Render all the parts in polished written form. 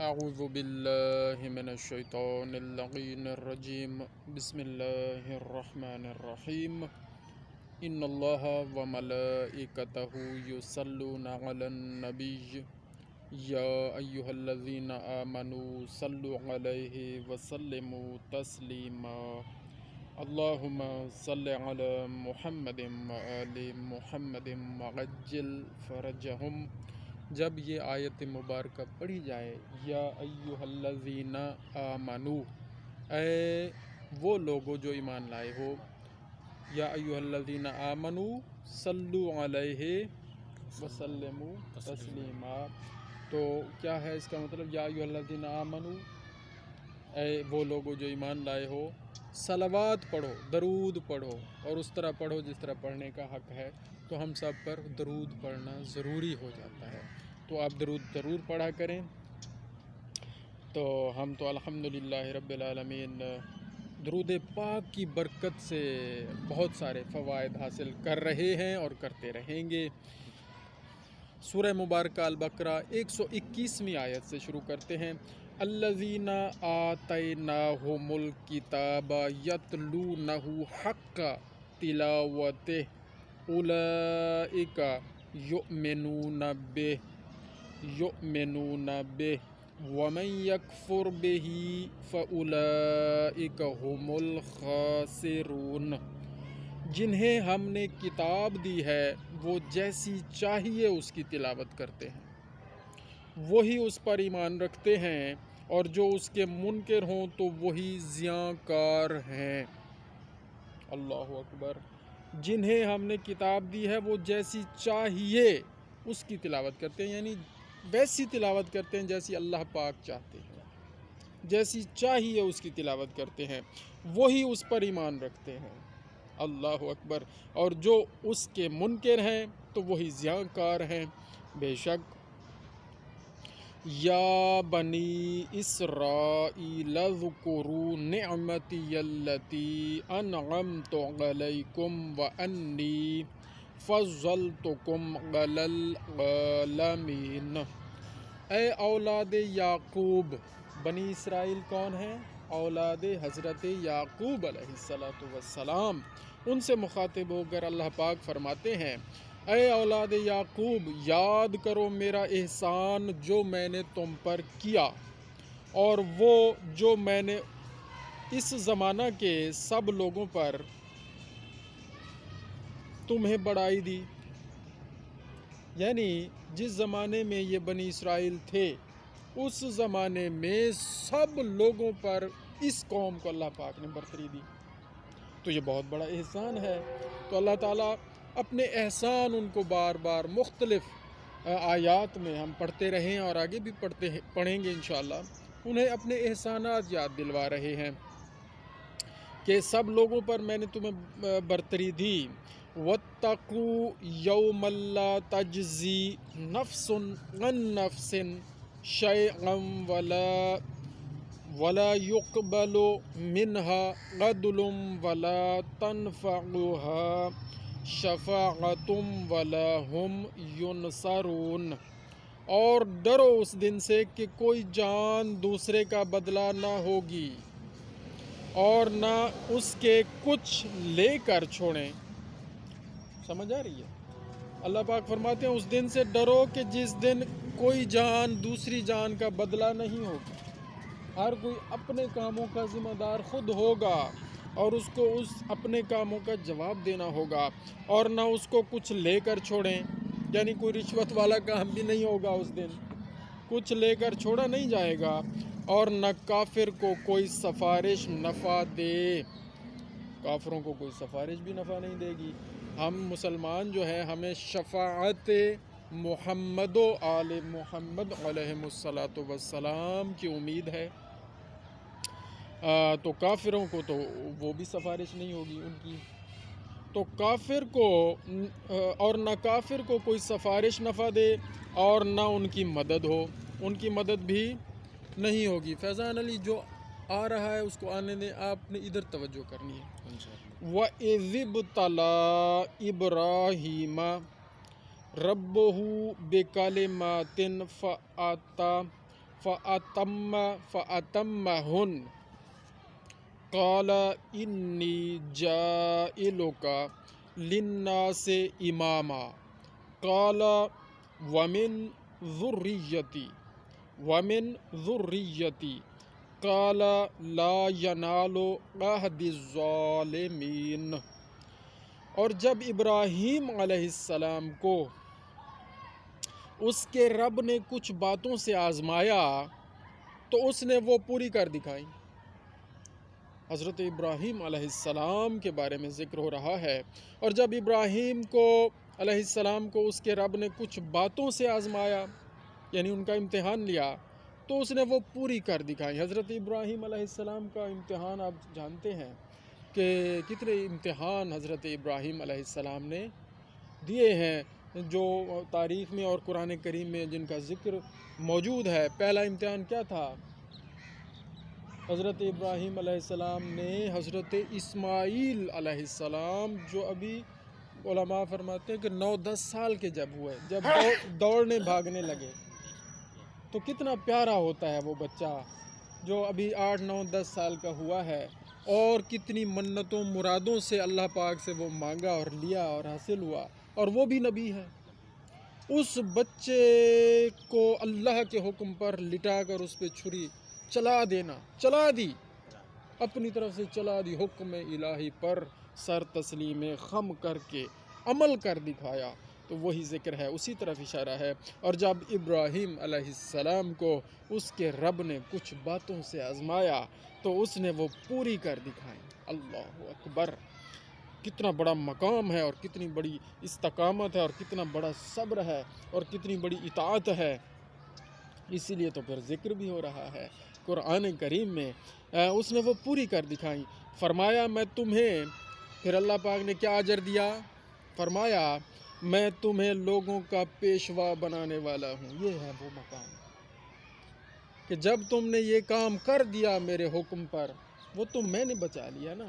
اعوذ باللہ من الشیطان اللعین الرجیم بسم اللہ الرحمن الرحیم ان اللہ وملائکتہ یصلون علی النبی یا ایہا الذین آمنوا صلوا علیہ وسلموا تسلیما اللہم صل علی محمد وآل محمد وعجل فرجہم۔ جب یہ آیت مبارکہ پڑھی جائے، یا ایہا الذین آمنو، اے وہ لوگو جو ایمان لائے ہو، یا ایہا الذین آمنو صلو علیہ وسلموا تسلیما، تو کیا ہے اس کا مطلب؟ یا ایہا الذین آمنو، اے وہ لوگو جو ایمان لائے ہو، صلوات پڑھو، درود پڑھو، اور اس طرح پڑھو جس طرح پڑھنے کا حق ہے۔ تو ہم سب پر درود پڑھنا ضروری ہو جاتا ہے، تو آپ درود ضرور پڑھا کریں۔ تو ہم تو الحمدللہ رب العالمین درود پاک کی برکت سے بہت سارے فوائد حاصل کر رہے ہیں اور کرتے رہیں گے۔ سورہ مبارکہ البقرہ 121ویں آیت سے شروع کرتے ہیں۔ الذین آتیناہم الکتاب یتلونہ حق تلاوتہ اولئک یؤمنون بہ ومن یکفر بہ فاولئک ھم الخاسرون۔ جنہیں ہم نے کتاب دی ہے وہ جیسی چاہیے اس کی تلاوت کرتے ہیں، وہی اس پر ایمان رکھتے ہیں، اور جو اس کے منکر ہوں تو وہی زیاں کار ہیں۔ اللہ اکبر۔ جنہیں ہم نے کتاب دی ہے وہ جیسی چاہیے اس کی تلاوت کرتے ہیں، یعنی ویسی تلاوت کرتے ہیں جیسی اللہ پاک چاہتے ہیں، جیسی چاہیے اس کی تلاوت کرتے ہیں، وہی اس پر ایمان رکھتے ہیں۔ اللہ اکبر۔ اور جو اس کے منکر ہیں تو وہی زیاں کار ہیں۔ بے شک یا بنی اسرائیل اذکروا نعمتی التی انعمت علیکم وانی فضلتکم علی العالمین۔ اے اولاد یعقوب، بنی اسرائیل کون ہیں؟ اولاد حضرت یعقوب علیہ السلام۔ ان سے مخاطب ہو کر اللہ پاک فرماتے ہیں، اے اولاد یعقوب، یاد کرو میرا احسان جو میں نے تم پر کیا، اور وہ جو میں نے اس زمانہ کے سب لوگوں پر تمہیں بڑائی دی۔ یعنی جس زمانے میں یہ بنی اسرائیل تھے، اس زمانے میں سب لوگوں پر اس قوم کو اللہ پاک نے برتری دی، تو یہ بہت بڑا احسان ہے۔ تو اللہ تعالیٰ اپنے احسان ان کو بار بار مختلف آیات میں ہم پڑھتے رہے ہیں، اور آگے بھی پڑھیں گے انشاءاللہ، انہیں اپنے احسانات یاد دلوا رہے ہیں کہ سب لوگوں پر میں نے تمہیں برتری دی۔ وَاتَّقُوا يَوْمًا لَا تَجْزِي نَفْسٌ عَن نَفْسٍ شَيْئًا وَلَا يُقْبَلُ مِنْهَا عَدْلٌ وَلَا تَنْفَعُهَا شَفَاعَةٌ وَلَا هُمْ يُنصَرُونَ۔ اور ڈرو اس دن سے کہ کوئی جان دوسرے کا بدلہ نہ ہوگی، اور نہ اس کے کچھ لے کر چھوڑیں۔ سمجھ آ رہی ہے؟ اللہ پاک فرماتے ہیں اس دن سے ڈرو کہ جس دن کوئی جان دوسری جان کا بدلہ نہیں ہوگی۔ ہر کوئی اپنے کاموں کا ذمہ دار خود ہوگا، اور اس کو اس اپنے کاموں کا جواب دینا ہوگا، اور نہ اس کو کچھ لے کر چھوڑیں، یعنی کوئی رشوت والا کام بھی نہیں ہوگا اس دن، کچھ لے کر چھوڑا نہیں جائے گا، اور نہ کافر کو کوئی سفارش نفع دے۔ کافروں کو کوئی سفارش بھی نفع نہیں دے گی۔ ہم مسلمان جو ہیں ہمیں شفاعت محمد و آل محمد علیہم السلام کی امید ہے، تو کافروں کو تو وہ بھی سفارش نہیں ہوگی ان کی۔ تو کافر کو اور نہ کافر کو کوئی سفارش نفع دے، اور نہ ان کی مدد ہو، ان کی مدد بھی نہیں ہوگی۔ فیضان علی جو آ رہا ہے اس کو آنے دیں، آپ نے ادھر توجہ کرنی ہے۔ وَإِذِ ابْتَلَىٰ إِبْرَاهِيمَ رَبُّهُ بِكَلِمَاتٍ فأتمهن قال إني جائلك للناس إماما قال ومن ذريتي قال لا ينال عهد الظالمین۔ اور جب ابراہیم علیہ السلام کو اس کے رب نے کچھ باتوں سے آزمایا تو اس نے وہ پوری کر دکھائی۔ حضرت ابراہیم علیہ السلام کے بارے میں ذکر ہو رہا ہے، اور جب ابراہیم کو علیہ السلام کو اس کے رب نے کچھ باتوں سے آزمایا، یعنی ان کا امتحان لیا، تو اس نے وہ پوری کر دکھائی۔ حضرت ابراہیم علیہ السلام کا امتحان آپ جانتے ہیں کہ کتنے امتحان حضرت ابراہیم علیہ السلام نے دیے ہیں، جو تاریخ میں اور قرآن کریم میں جن کا ذکر موجود ہے۔ پہلا امتحان کیا تھا؟ حضرت ابراہیم علیہ السلام نے حضرت اسماعیل علیہ السلام، جو ابھی علماء فرماتے ہیں کہ 9-10 سال کے جب ہوئے، جب دوڑنے بھاگنے لگے، تو کتنا پیارا ہوتا ہے وہ بچہ جو ابھی 8-9-10 سال کا ہوا ہے، اور کتنی منتوں مرادوں سے اللہ پاک سے وہ مانگا اور لیا اور حاصل ہوا، اور وہ بھی نبی ہے۔ اس بچے کو اللہ کے حکم پر لٹا کر اس پہ چھری چلا دی، اپنی طرف سے چلا دی، حکم الہی پر سر تسلیم خم کر کے عمل کر دکھایا، تو وہی ذکر ہے، اسی طرف اشارہ ہے۔ اور جب ابراہیم علیہ السلام کو اس کے رب نے کچھ باتوں سے آزمایا تو اس نے وہ پوری کر دکھائی۔ اللہ اکبر! کتنا بڑا مقام ہے، اور کتنی بڑی استقامت ہے، اور کتنا بڑا صبر ہے، اور کتنی بڑی اطاعت ہے۔ اسی لیے تو پھر ذکر بھی ہو رہا ہے قرآن کریم میں۔ اس نے وہ پوری کر دکھائی۔ فرمایا میں تمہیں، پھر اللہ پاک نے کیا اجر دیا؟ فرمایا میں تمہیں لوگوں کا پیشوا بنانے والا ہوں۔ یہ ہے وہ مقام کہ جب تم نے یہ کام کر دیا میرے حکم پر، وہ تو میں نے بچا لیا نا،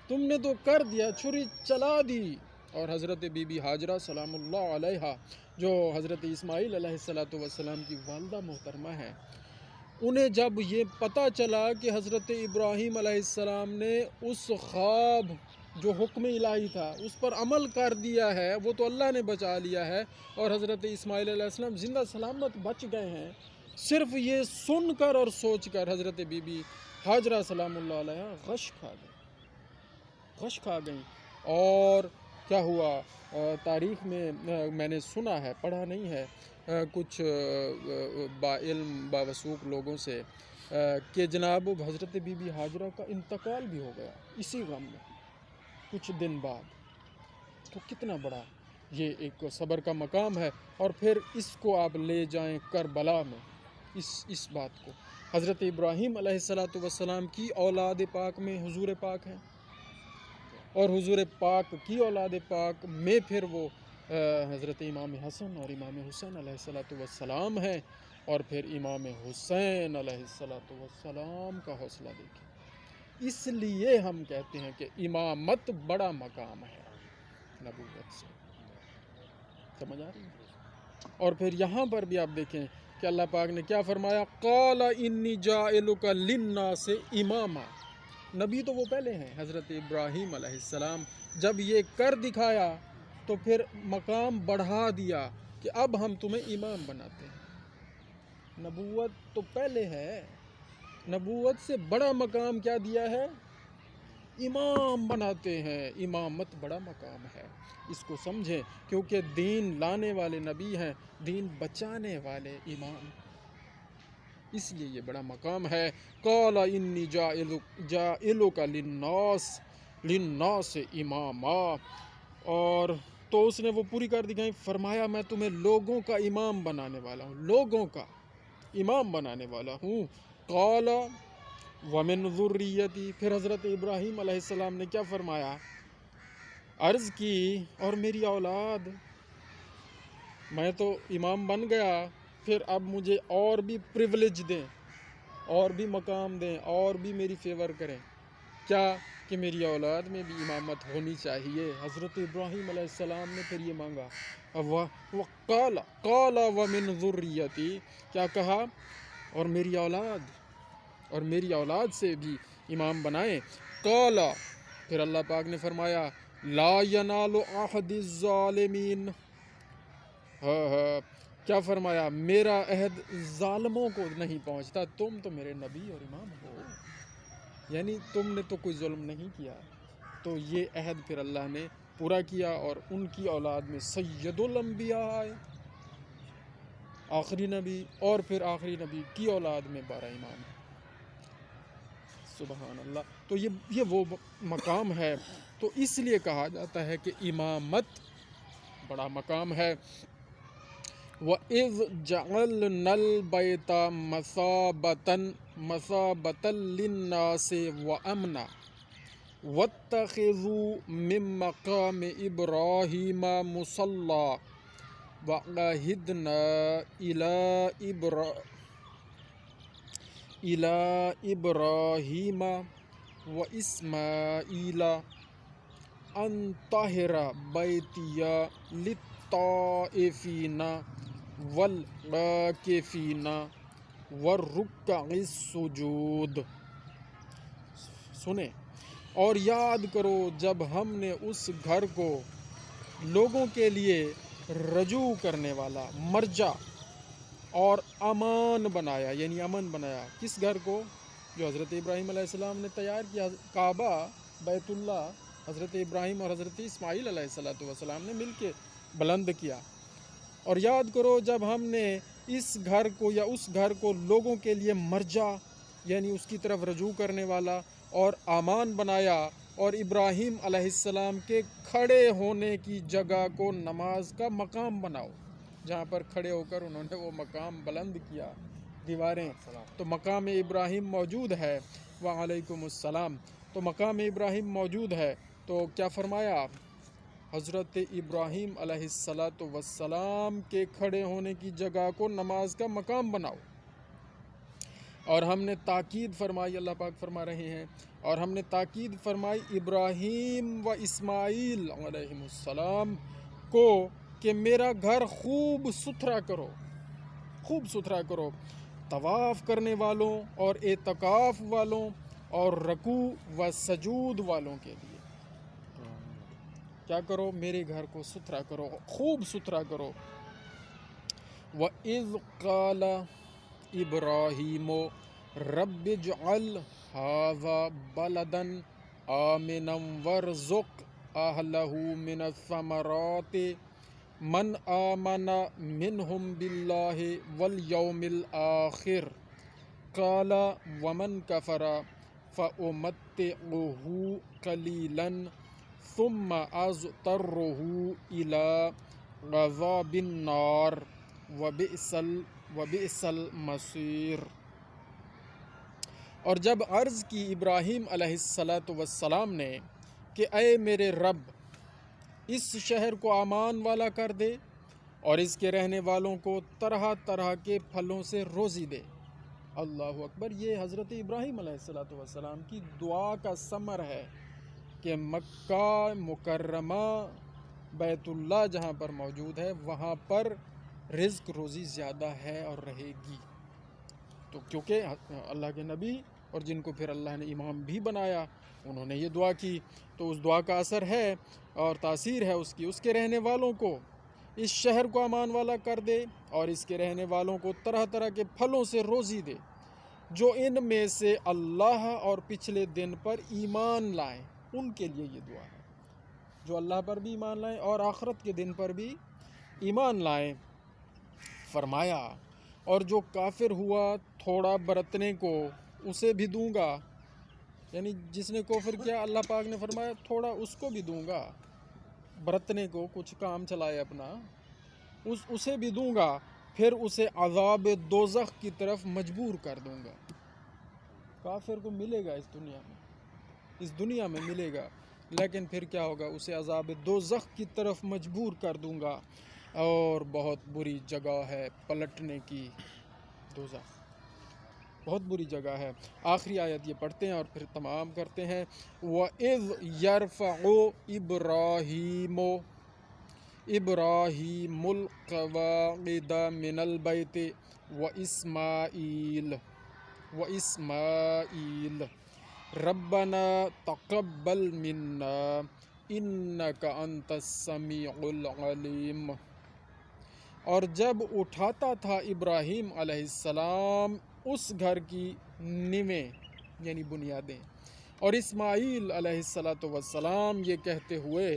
تم نے تو کر دیا، چھری چلا دی۔ اور حضرت بی بی ہاجرہ سلام اللہ علیہا، جو حضرت اسماعیل علیہ السلام کی والدہ محترمہ ہے، انہیں جب یہ پتہ چلا کہ حضرت ابراہیم علیہ السلام نے اس خواب جو حکم الہی تھا اس پر عمل کر دیا ہے، وہ تو اللہ نے بچا لیا ہے، اور حضرت اسماعیل علیہ السلام زندہ سلامت بچ گئے ہیں، صرف یہ سن کر اور سوچ کر حضرت بی بی ہاجرہ سلام اللہ علیہ غش کھا گئیں۔ اور کیا ہوا؟ تاریخ میں نے سنا ہے، پڑھا نہیں ہے، کچھ علم باوثوق لوگوں سے کہ جناب حضرت بی بی ہاجرہ کا انتقال بھی ہو گیا اسی غم میں کچھ دن بعد۔ تو کتنا بڑا یہ ایک صبر کا مقام ہے۔ اور پھر اس کو آپ لے جائیں کربلا میں، اس بات کو، حضرت ابراہیم علیہ السلام کی اولاد پاک میں حضور پاک ہیں، اور حضور پاک کی اولاد پاک میں پھر وہ حضرت امام حسن اور امام حسین علیہ السلام ہیں، اور پھر امام حسین علیہ السلام کا حوصلہ دیکھیں۔ اس لیے ہم کہتے ہیں کہ امامت بڑا مقام ہے نبوت سے، سمجھ آ رہی ہے؟ اور پھر یہاں پر بھی آپ دیکھیں کہ اللہ پاک نے کیا فرمایا؟ قال انی جاعلک للناس اماما۔ نبی تو وہ پہلے ہیں حضرت ابراہیم علیہ السلام، جب یہ کر دکھایا تو پھر مقام بڑھا دیا کہ اب ہم تمہیں امام بناتے ہیں۔ نبوت تو پہلے ہے، نبوت سے بڑا مقام کیا دیا ہے؟ امام بناتے ہیں۔ امامت بڑا مقام ہے، اس کو سمجھیں، کیونکہ دین لانے والے نبی ہیں، دین بچانے والے امام، اس لیے یہ بڑا مقام ہے۔ قال انی جاعلک للناس اماما، اور تو اس نے وہ پوری کر دکھائی۔ فرمایا میں تمہیں لوگوں کا امام بنانے والا ہوں، لوگوں کا امام بنانے والا ہوں۔ قال ومن ذریتی، پھر حضرت ابراہیم علیہ السلام نے کیا فرمایا؟ عرض کی اور میری اولاد، میں تو امام بن گیا، پھر اب مجھے اور بھی پریولیج دیں، اور بھی مقام دیں، اور بھی میری فیور کریں، کیا کہ میری اولاد میں بھی امامت ہونی چاہیے۔ حضرت ابراہیم علیہ السلام نے پھر یہ مانگا، قال ومن ذریتی، کیا کہا؟ اور میری اولاد سے بھی امام بنائیں۔ قال، پھر اللہ پاک نے فرمایا لا ینال عہد الظالمین، کیا فرمایا؟ میرا عہد ظالموں کو نہیں پہنچتا، تم تو میرے نبی اور امام ہو، یعنی تم نے تو کوئی ظلم نہیں کیا۔ تو یہ عہد پھر اللہ نے پورا کیا، اور ان کی اولاد میں سید الانبیاء آئے، آخری نبی، اور پھر آخری نبی کی اولاد میں 12 امام ہیں۔ سبحان اللہ۔ تو یہ وہ مقام ہے، تو اس لیے کہا جاتا ہے کہ امامت بڑا مقام ہے۔ وَإِذْ جَعَلْنَا الْبَيْتَ مَثَابَةً لِلنَّاسِ وَأَمْنًا وَاتَّخِذُوا مِن مَّقَامِ إِبْرَاهِيمَ مُصَلًّى وَعَهِدْنَا إِلَىٰ إِبْرَاهِيمَ وَإِسْمَاعِيلَ أَن طَهِّرَ بَيْتِيَ لِلطَّائِفِينَ والعاکفین والرکع السجود۔ سنیں اور یاد کرو جب ہم نے اس گھر کو لوگوں کے لیے رجوع کرنے والا، مرجع اور امان بنایا، یعنی امن بنایا۔ کس گھر کو؟ جو حضرت ابراہیم علیہ السلام نے تیار کیا، کعبہ، بیت اللہ، حضرت ابراہیم اور حضرت اسماعیل علیہ السلام نے مل کے بلند کیا۔ اور یاد کرو جب ہم نے اس گھر کو یا اس گھر کو لوگوں کے لیے مرجع، یعنی اس کی طرف رجوع کرنے والا اور امان بنایا، اور ابراہیم علیہ السلام کے کھڑے ہونے کی جگہ کو نماز کا مقام بناؤ، جہاں پر کھڑے ہو کر انہوں نے وہ مقام بلند کیا، دیواریں، تو مقام ابراہیم موجود ہے۔ وعلیکم السلام۔ تو مقام ابراہیم موجود ہے، تو کیا فرمایا؟ حضرت ابراہیم علیہ السلام کے کھڑے ہونے کی جگہ کو نماز کا مقام بناؤ۔ اور ہم نے تاکید فرمائی، اللہ پاک فرما رہے ہیں، اور ہم نے تاکید فرمائی ابراہیم و اسماعیل علیہ السلام کو کہ میرا گھر خوب ستھرا کرو، خوب ستھرا کرو، طواف کرنے والوں اور اعتکاف والوں اور رکوع و سجود والوں کے لیے کیا کرو؟ میرے گھر کو ستھرا کرو، خوب ستھرا کرو۔ وَإِذْ قَالَ إِبْرَاهِيمُ رَبِّ اجْعَلْ هَٰذَا بَلَدًا آمِنًا وَارْزُقْ أَهْلَهُ مِنَ الثَّمَرَاتِ مَنْ آمَنَ مِنْهُمْ بِاللَّهِ وَالْيَوْمِ الْآخِرِ قَالَ وَمَنْ كَفَرَ فَأُمَتِّعُهُ قَلِيلًا ثم اضطرہ الی عذاب النار وبئس المصیر۔ اور جب عرض کی ابراہیم علیہ السلام نے کہ اے میرے رب، اس شہر کو امان والا کر دے اور اس کے رہنے والوں کو طرح طرح کے پھلوں سے روزی دے۔ اللہ اکبر۔ یہ حضرت ابراہیم علیہ السلام کی دعا کا ثمر ہے کہ مکہ مکرمہ، بیت اللہ جہاں پر موجود ہے، وہاں پر رزق روزی زیادہ ہے اور رہے گی۔ تو کیونکہ اللہ کے نبی اور جن کو پھر اللہ نے امام بھی بنایا، انہوں نے یہ دعا کی، تو اس دعا کا اثر ہے اور تاثیر ہے اس کے رہنے والوں کو اس شہر کو امان والا کر دے اور اس کے رہنے والوں کو طرح طرح کے پھلوں سے روزی دے، جو ان میں سے اللہ اور پچھلے دن پر ایمان لائیں، ان کے لیے یہ دعا ہے، جو اللہ پر بھی ایمان لائیں اور آخرت کے دن پر بھی ایمان لائیں۔ فرمایا اور جو کافر ہوا تھوڑا برتنے کو اسے بھی دوں گا، یعنی جس نے کفر کیا، اللہ پاک نے فرمایا تھوڑا اس کو بھی دوں گا، برتنے کو، کچھ کام چلائے اپنا، اسے بھی دوں گا، پھر اسے عذاب دوزخ کی طرف مجبور کر دوں گا۔ کافر کو ملے گا اس دنیا میں ملے گا، لیکن پھر کیا ہوگا؟ اسے عذاب دوزخ کی طرف مجبور کر دوں گا، اور بہت بری جگہ ہے پلٹنے کی، دوزخ بہت بری جگہ ہے۔ آخری آیت یہ پڑھتے ہیں اور پھر تمام کرتے ہیں۔ وَإِذْ يَرْفَعُ إِبْرَاهِيمُ الْقَوَاعِدَ مِنَ الْبَيْتِ وإسماعیل ربنا تقبل منا انک انت السمیع العلیم۔ اور جب اٹھاتا تھا ابراہیم علیہ السلام اس گھر کی نیویں یعنی بنیادیں، اور اسماعیل علیہ السلام یہ کہتے ہوئے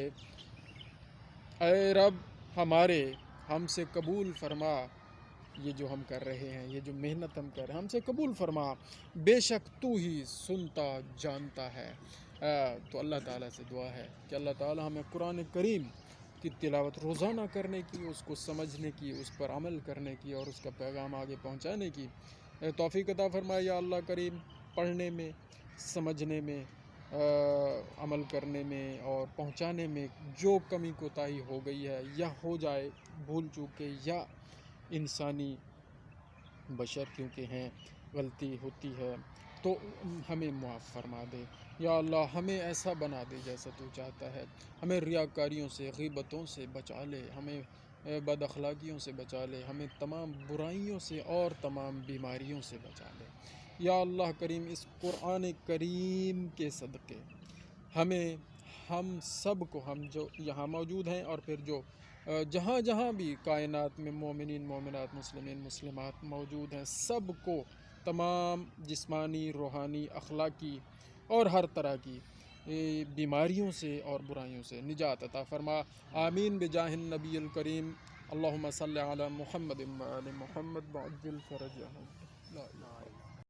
اے رب ہمارے ہم سے قبول فرما، یہ جو ہم کر رہے ہیں، یہ جو محنت ہم کر رہے ہیں، ہم سے قبول فرما، بے شک تو ہی سنتا جانتا ہے۔ تو اللہ تعالیٰ سے دعا ہے کہ اللہ تعالیٰ ہمیں قرآن کریم کی تلاوت روزانہ کرنے کی، اس کو سمجھنے کی، اس پر عمل کرنے کی اور اس کا پیغام آگے پہنچانے کی توفیق عطا فرمائے یا اللہ کریم۔ پڑھنے میں، سمجھنے میں، عمل کرنے میں اور پہنچانے میں جو کمی کوتاہی ہو گئی ہے یا ہو جائے بھول چوک کے، یا انسانی بشر کیونکہ ہیں غلطی ہوتی ہے، تو ہمیں معاف فرما دے یا اللہ۔ ہمیں ایسا بنا دے جیسا تو چاہتا ہے، ہمیں ریاکاریوں سے، غیبتوں سے بچا لے، ہمیں بد اخلاقیوں سے بچا لے، ہمیں تمام برائیوں سے اور تمام بیماریوں سے بچا لے یا اللہ کریم۔ اس قرآن کریم کے صدقے ہمیں، ہم سب کو، ہم جو یہاں موجود ہیں اور پھر جو جہاں جہاں بھی کائنات میں مومنین، مومنات، مسلمین، مسلمات موجود ہیں، سب کو تمام جسمانی، روحانی، اخلاقی اور ہر طرح کی بیماریوں سے اور برائیوں سے نجات عطا فرما۔ آمین بجاہ النبی الکریم۔ اللہم صلی علی محمد و آل محمد وعجل فرجہم۔ لا الہ